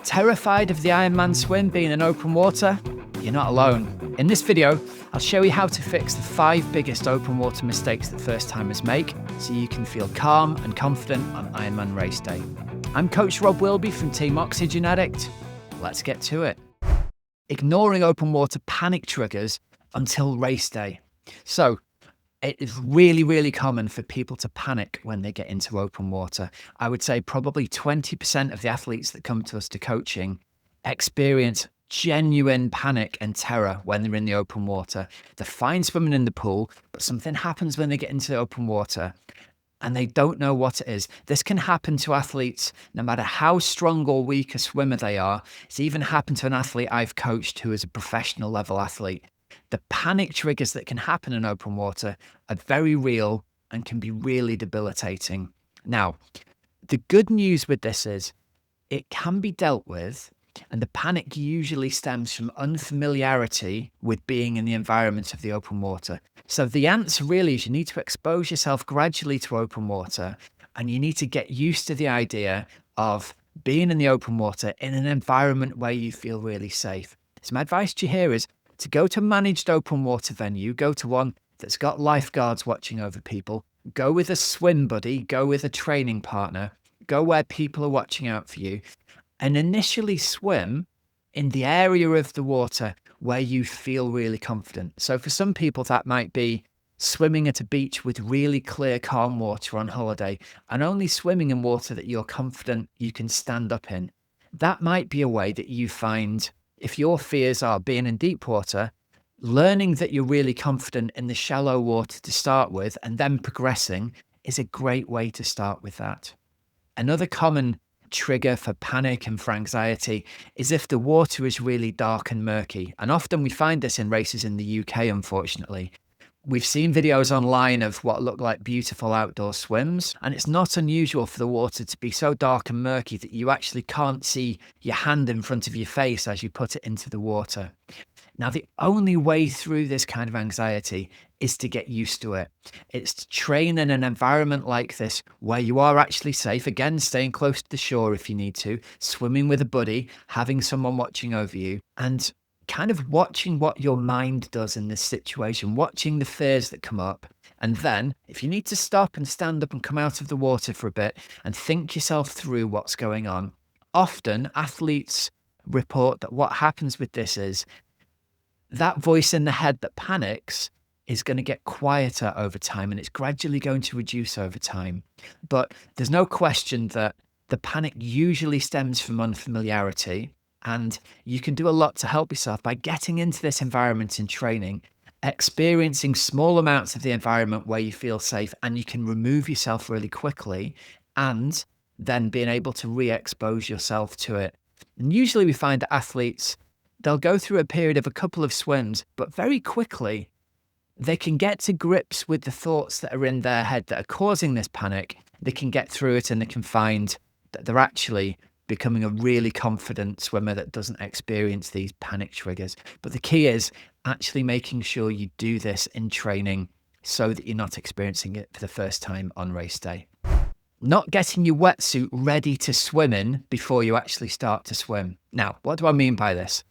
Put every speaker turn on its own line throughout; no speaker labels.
Terrified of the Ironman swim being in open water? You're not alone. In this video, I'll show you how to fix the 5 biggest open water mistakes that first timers make so you can feel calm and confident on Ironman race day. I'm Coach Rob Wilby from Team Oxygenaddict. Let's get to it. Ignoring open water panic triggers until race day. So, it is really common for people to panic when they get into open water. I would say probably 20% of the athletes that come to us to coaching experience genuine panic and terror when they're in the open water. They're fine swimming in the pool, but something happens when they get into the open water and they don't know what it is. This can happen to athletes no matter how strong or weak a swimmer they are. It's even happened to an athlete I've coached who is a professional level athlete. The panic triggers that can happen in open water are very real and can be really debilitating. Now, the good news with this is it can be dealt with, and the panic usually stems from unfamiliarity with being in the environment of the open water. So the answer really is you need to expose yourself gradually to open water, and you need to get used to the idea of being in the open water in an environment where you feel really safe. So my advice to you here is to go to a managed open water venue, go to one that's got lifeguards watching over people, go with a swim buddy, go with a training partner, go where people are watching out for you, and initially swim in the area of the water where you feel really confident. So for some people, that might be swimming at a beach with really clear, calm water on holiday and only swimming in water that you're confident you can stand up in. That might be a way that you find, if your fears are being in deep water, learning that you're really confident in the shallow water to start with and then progressing is a great way to start with that. Another common trigger for panic and for anxiety is if the water is really dark and murky. And often we find this in races in the UK, unfortunately. We've seen videos online of what look like beautiful outdoor swims, and it's not unusual for the water to be so dark and murky that you actually can't see your hand in front of your face as you put it into the water. Now, the only way through this kind of anxiety is to get used to it. It's to train in an environment like this where you are actually safe, again, staying close to the shore if you need to, swimming with a buddy, having someone watching over you, and kind of watching what your mind does in this situation, watching the fears that come up. And then if you need to stop and stand up and come out of the water for a bit and think yourself through what's going on, often athletes report that what happens with this is that voice in the head that panics is going to get quieter over time and it's gradually going to reduce over time. But there's no question that the panic usually stems from unfamiliarity. And you can do a lot to help yourself by getting into this environment in training, experiencing small amounts of the environment where you feel safe and you can remove yourself really quickly and then being able to re-expose yourself to it. And usually we find that athletes, they'll go through a period of a couple of swims, but very quickly they can get to grips with the thoughts that are in their head that are causing this panic. They can get through it and they can find that they're actually becoming a really confident swimmer that doesn't experience these panic triggers. But the key is actually making sure you do this in training so that you're not experiencing it for the first time on race day. Not getting your wetsuit ready to swim in before you actually start to swim. Now, what do I mean by this?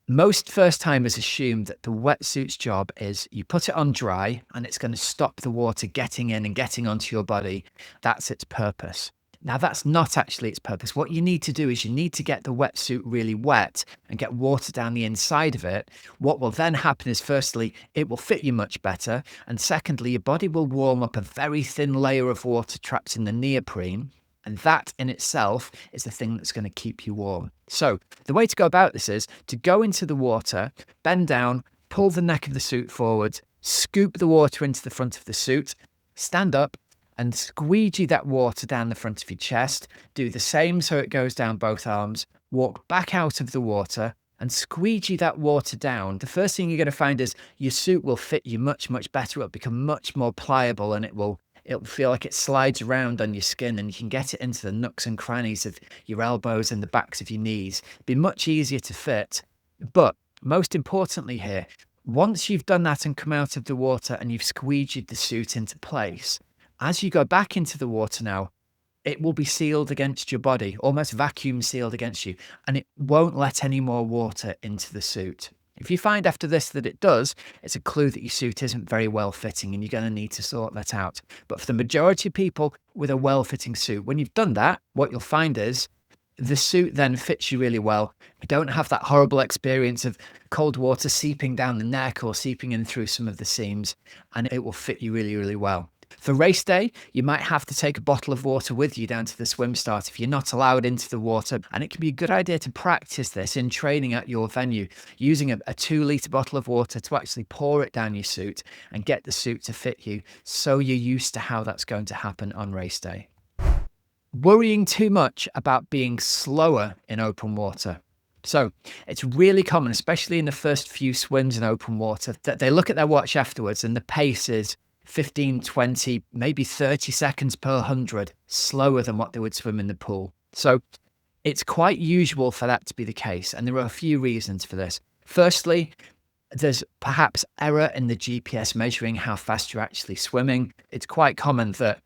Most first timers assume that the wetsuit's job is you put it on dry and it's going to stop the water getting in and getting onto your body. That's its purpose. Now, that's not actually its purpose. What you need to do is you need to get the wetsuit really wet and get water down the inside of it. What will then happen is, firstly, it will fit you much better. And secondly, your body will warm up a very thin layer of water trapped in the neoprene. And that in itself is the thing that's going to keep you warm. So the way to go about this is to go into the water, bend down, pull the neck of the suit forward, scoop the water into the front of the suit, stand up, and squeegee that water down the front of your chest. Do the same so it goes down both arms. Walk back out of the water and squeegee that water down. The first thing you're going to find is your suit will fit you much better. It'll become much more pliable and it'll feel like it slides around on your skin and you can get it into the nooks and crannies of your elbows and the backs of your knees. It'll be much easier to fit. But most importantly here, once you've done that and come out of the water and you've squeegeed the suit into place, as you go back into the water now, it will be sealed against your body, almost vacuum sealed against you, and it won't let any more water into the suit. If you find after this that it does, it's a clue that your suit isn't very well fitting and you're going to need to sort that out. But for the majority of people with a well-fitting suit, when you've done that, what you'll find is the suit then fits you really well. You don't have that horrible experience of cold water seeping down the neck or seeping in through some of the seams, and it will fit you really, really well. For race day, you might have to take a bottle of water with you down to the swim start if you're not allowed into the water. And it can be a good idea to practice this in training at your venue, using a 2-litre bottle of water to actually pour it down your suit and get the suit to fit you so you're used to how that's going to happen on race day. Worrying too much about being slower in open water. So it's really common, especially in the first few swims in open water, that they look at their watch afterwards and the pace is 15, 20, maybe 30 seconds per 100 slower than what they would swim in the pool. So it's quite usual for that to be the case. And there are a few reasons for this. Firstly, there's perhaps error in the GPS measuring how fast you're actually swimming. It's quite common that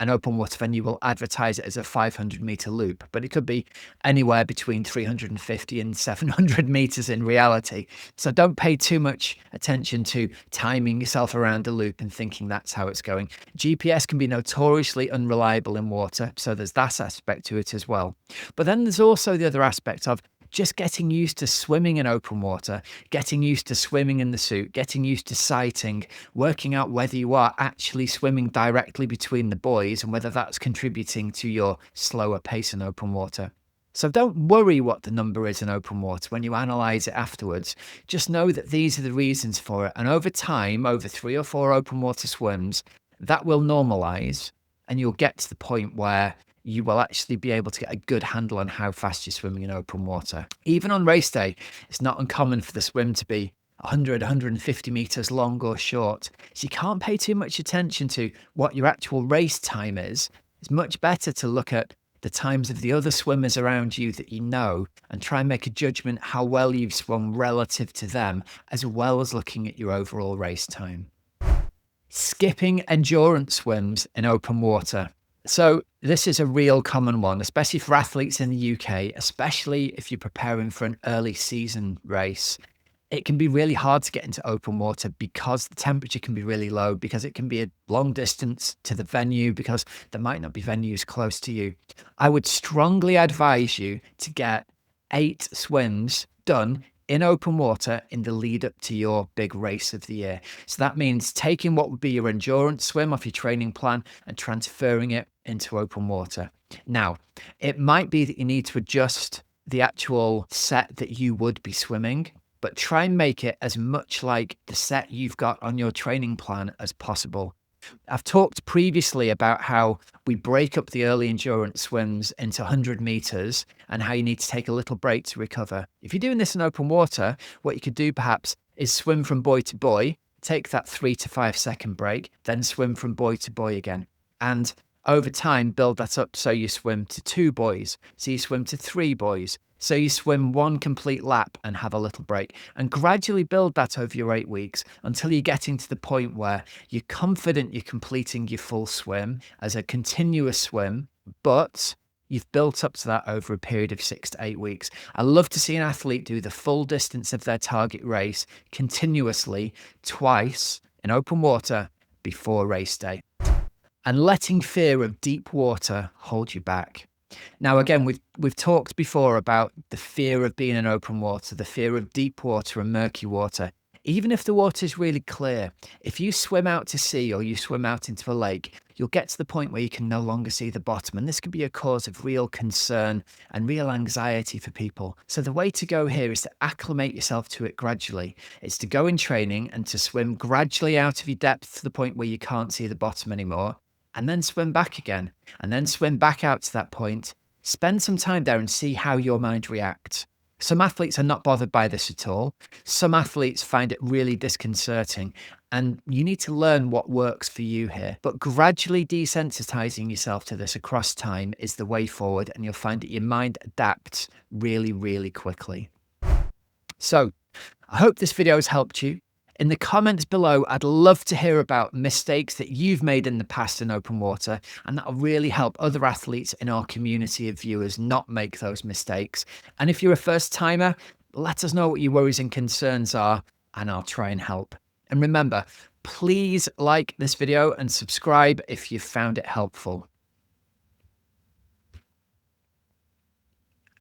an open water venue will advertise it as a 500-meter loop, but it could be anywhere between 350 and 700 meters in reality. So don't pay too much attention to timing yourself around a loop and thinking that's how it's going. GPS can be notoriously unreliable in water, so there's that aspect to it as well. But then there's also the other aspect of just getting used to swimming in open water, getting used to swimming in the suit, getting used to sighting, working out whether you are actually swimming directly between the buoys and whether that's contributing to your slower pace in open water. So don't worry what the number is in open water when you analyze it afterwards. Just know that these are the reasons for it. And over time, over 3 or 4 open water swims, that will normalize and you'll get to the point where you will actually be able to get a good handle on how fast you're swimming in open water. Even on race day, it's not uncommon for the swim to be 100, 150 meters long or short. So you can't pay too much attention to what your actual race time is. It's much better to look at the times of the other swimmers around you that you know and try and make a judgment how well you've swum relative to them, as well as looking at your overall race time. Skipping endurance swims in open water. So this is a real common one, especially for athletes in the UK, especially if you're preparing for an early season race. It can be really hard to get into open water because the temperature can be really low, because it can be a long distance to the venue, because there might not be venues close to you. I would strongly advise you to get 8 swims done in open water in the lead up to your big race of the year. So that means taking what would be your endurance swim off your training plan and transferring it into open water. Now, it might be that you need to adjust the actual set that you would be swimming, but try and make it as much like the set you've got on your training plan as possible. I've talked previously about how we break up the early endurance swims into 100 meters and how you need to take a little break to recover. If you're doing this in open water, what you could do perhaps is swim from buoy to buoy, take that 3 to 5 second break, then swim from buoy to buoy again. And over time, build that up so you swim to 2 buoys, so you swim to 3 buoys, so you swim 1 complete lap and have a little break, and gradually build that over your 8 weeks until you're getting to the point where you're confident you're completing your full swim as a continuous swim, but you've built up to that over a period of 6 to 8 weeks. I love to see an athlete do the full distance of their target race continuously twice in open water before race day. And letting fear of deep water hold you back. Now, again, we've talked before about the fear of being in open water, the fear of deep water and murky water. Even if the water is really clear, if you swim out to sea or you swim out into a lake, you'll get to the point where you can no longer see the bottom. And this can be a cause of real concern and real anxiety for people. So the way to go here is to acclimate yourself to it gradually. It's to go in training and to swim gradually out of your depth to the point where you can't see the bottom anymore, and then swim back again, and then swim back out to that point. Spend some time there and see how your mind reacts. Some athletes are not bothered by this at all. Some athletes find it really disconcerting, and you need to learn what works for you here. But gradually desensitizing yourself to this across time is the way forward, and you'll find that your mind adapts really, really quickly. So I hope this video has helped you. In the comments below, I'd love to hear about mistakes that you've made in the past in open water, and that'll really help other athletes in our community of viewers not make those mistakes. And if you're a first timer, let us know what your worries and concerns are, and I'll try and help. And remember, please like this video and subscribe if you found it helpful.